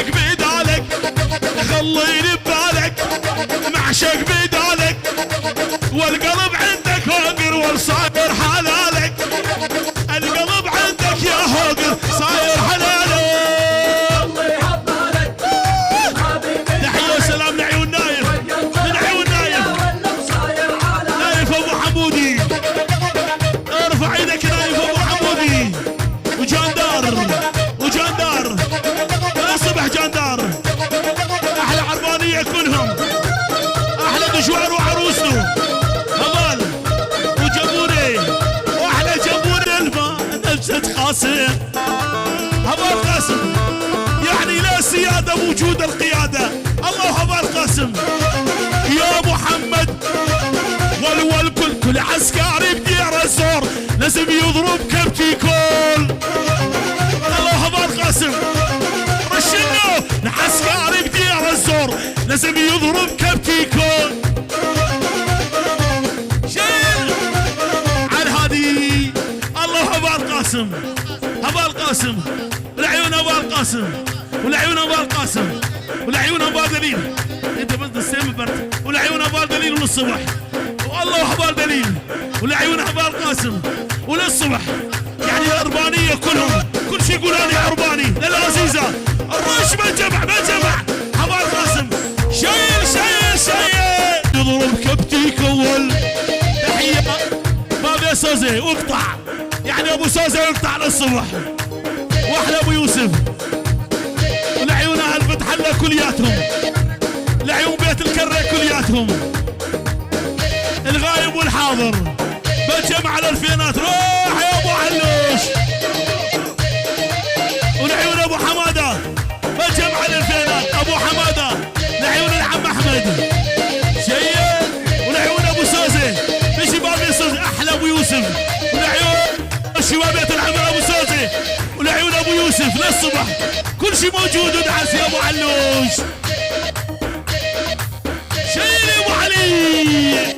معشق بدالك خليني ببالك معشق بدالك والقلب عندك هوقر والصاير حلالك القلب عندك يا هوقر صاير حلالك الله يهبالك تحية وسلام لعيون نايف من عيون نايف نايف ابو حمودي ارفع ايدك نايف ابو حمودي وجاندار الصبح جاندار احلى عربانية كلهم احلى دشوار وعروسه هبال وجبوري واحلى جبور الماء نفسة قاسم هبال قاسم يعني لا سيادة وجود القيادة الله هبال قاسم يا محمد كل عسكري بدير الزور لازم يضرب كبتي كل الله هبال قاسم رشنو عسكري بدير الزور لازم يضرب كبتي كل شيل على هذه الله هبال قاسم هبال قاسم والعيون هبال قاسم والعيون هبال قاسم والعيون هبال دليل انت بس السيم برد والعيون هبال دليل للصبح والله هبال دليل والعيون هبال قاسم وللصبح يعني الاربانيه كلهم كل شيء يقول انا عرباني للعزيزه الرش ما جمع هبال قاسم شيل يضرب كبتي كول تحيه بابي سوزي واقطع يعني ابو سوزي يقطع للصبح واحلى ابو يوسف والعيون اهل فتح الله كلياتهم العيون بيت الكره كلياتهم الغايب والحاضر بجمع على الفينات روح يا ابو علوش والعيون ابو حماده بجمع على الفينات ابو حماده العيون العم احمد شيء والعيون ابو سوزي في شباب سوزي احلى ابو يوسف والعيون شبابيه العم ابو سوزي والعيون ابو يوسف للصبح كل شيء موجود ودعس يا ابو علوش شيل يا ابو علي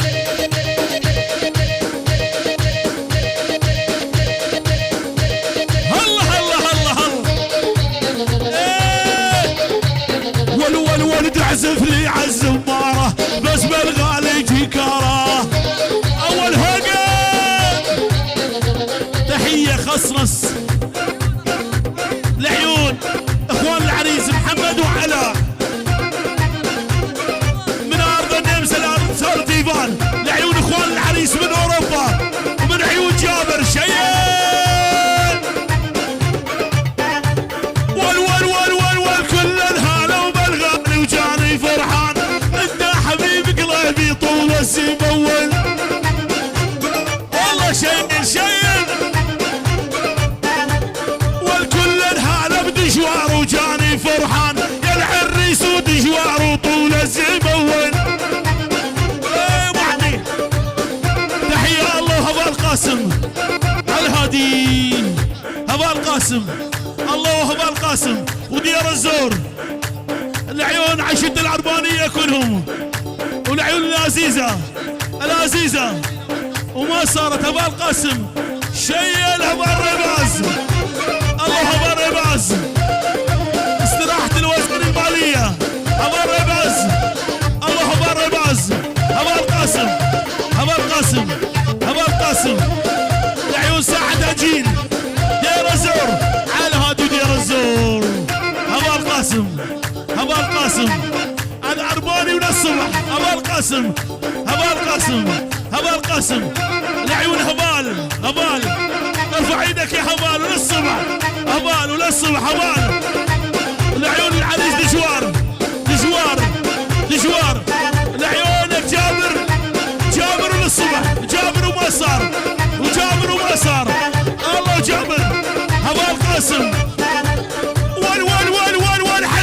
والولد عزف لي عالزماره بس بالغالي جيكاره اول هوقه تحيه خصرص لعيون اخوان العريس محمد وعلاء من ارض النمسا لارض سار ديفان لعيون اخوان العريس من اوروبا ومن عيون جابر شيء فرحان انت حبيب قلبي طول الزمول والله شيء والكل الهالة بدجوار وجاني فرحان يا العريس ودجوار طول الزمول وحدي تحية الله هبال قاسم الهادي هبال قاسم الله هبال قاسم وديار الزور العيون عشت العربانية كلهم والعيون العزيزة وما صارت هبال قاسم شيء هبال رباز الله هبال رباز استراحة الوزن المالية هبال رباز الله هبال رباز هبال قاسم العيون ساعد هجين دير الزور على هادو دير الزور هبال قاسم العرباني وللصبح هبال قاسم العيون هبال ارفع ايدك يا هبال وللصبح هبال العيون العريس دجوار العيونك جابر وللصبح جابر وما صار الله جابر هبال قاسم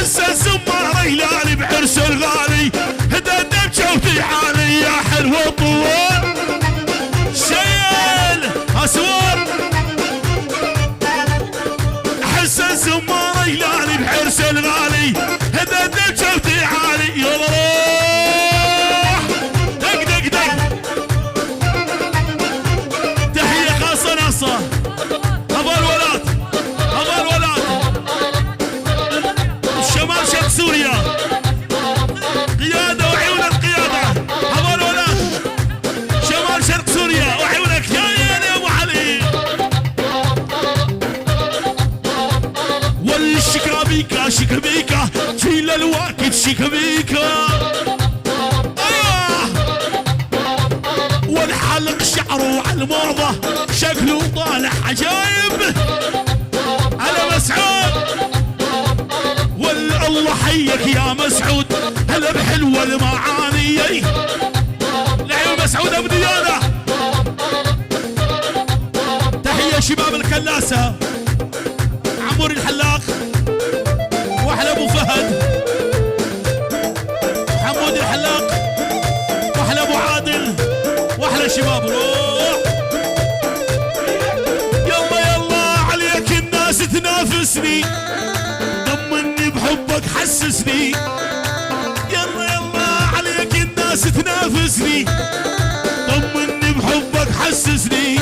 حسن زمار هلالي بعرس الغالي هدا الدبجة حالي يا حلو الطوال شيل اسوار حسن زمار هلالي بعرس الغالي هدا الدبجة حالي يلا روح دق تحية خاصة ناصة هبال ولاد الشمال شيكا بيكا والحلق شعره على الموضة شكله طالع عجايب على مسعود والله حيك يا مسعود هلا بحلوة المعاني العيون مسعود ابو ديانة تحية شباب الكلاسة عمور الحلاق واحلى ابو فهد حمود الحلاق واحلى ابو عادل واحلى شباب يلا يلا عليك الناس تنافسني طمني بحبك حسسني يلا يلا عليك الناس تنافسني طمني بحبك حسسني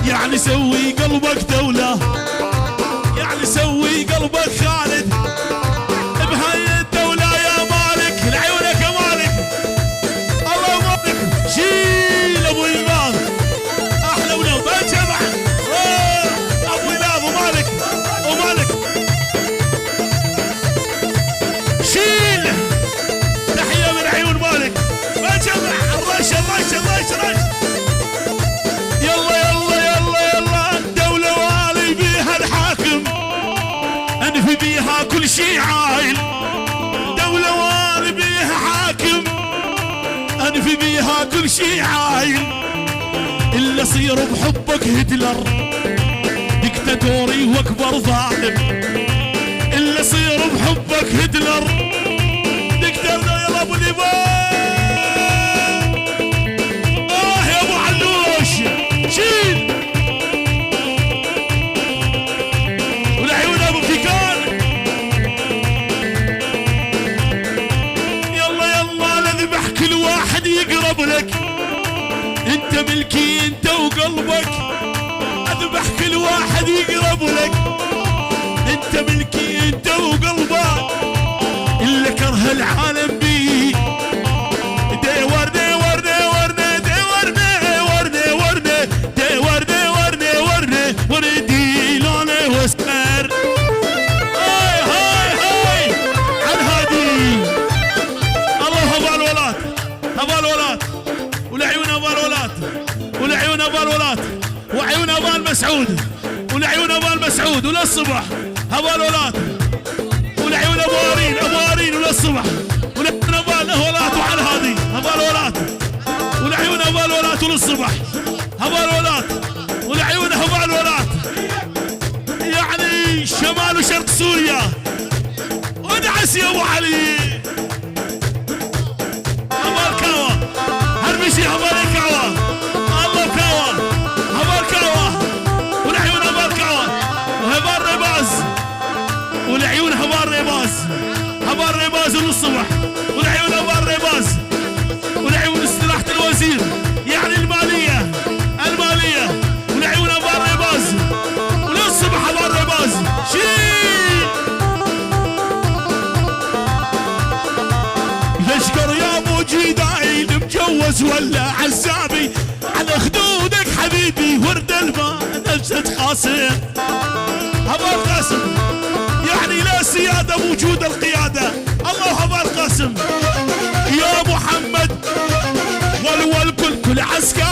يعني سوي قلبك دولة يعني سوي قلبك خالد بهاي الدولة يا مالك لعيونك يا مالك الله مالك شيل ابو الباض احلى ولو ما جمع ابو الباض ومالك ومالك شيل تحية من عيون مالك ما جمع الرش الرش الرش الرش يلا يلا يلا يلا الدولة والي بيها الحاكم انفي بيها كل شي عايل دولة والي بيها حاكم انفي بيها كل شي عايل الا صير بحبك هتلر دكتاتوري واكبر ظالم الا صير بحبك هتلر دكتاتوري يلا ابو ليبان يا ابو علوش شيل والعيون ابو فيكان يلا يلا نذبح كل واحد يقرب لك انت ملكي انت وقلبك اذبح كل واحد يقرب لك انت ملكي انت وقلبك الا كره العالم بيه ديور ديور ديور ديور ديور ديور ديور ديور ديور وردي لونه واسمر هاي هاي هاي عن هادي الله هبال ولات هبال ولات والعيون هبال ولات والعيون هبال ولات وعيون هبال مسعود والعيون هبال مسعود وللصبح هبال ولات والعيون ابو ارين ابو ارين وللصبح والعيون هبال ولات وعن هادي هبال ولات والعيون هبال ولات وللصبح هبال ولات والعيون هبال ولات يعني شمال وشرق سوريا ودعس يا ابو علي هبال كاوى هرمشي هبال كاوى الله كاوى هبال كاوى والعيون هبال كاوى وهبال ريباز والعيون هبال ريباز هبال ريباز وللصبح والعيون هبال ريباز والعيون استراحة الوزير يعني المالية المالية والعيون هبال ريباز وللصبح هبال ريباز شيل يشكر يا ابو جدايل مجوز ولا عزابي على خدودك حبيبي ورد الماء نفسك قاسم هبال قاسم يعني لا سيادة بوجود القيادة الله هبال قاسم يا محمد والكل كل عسكر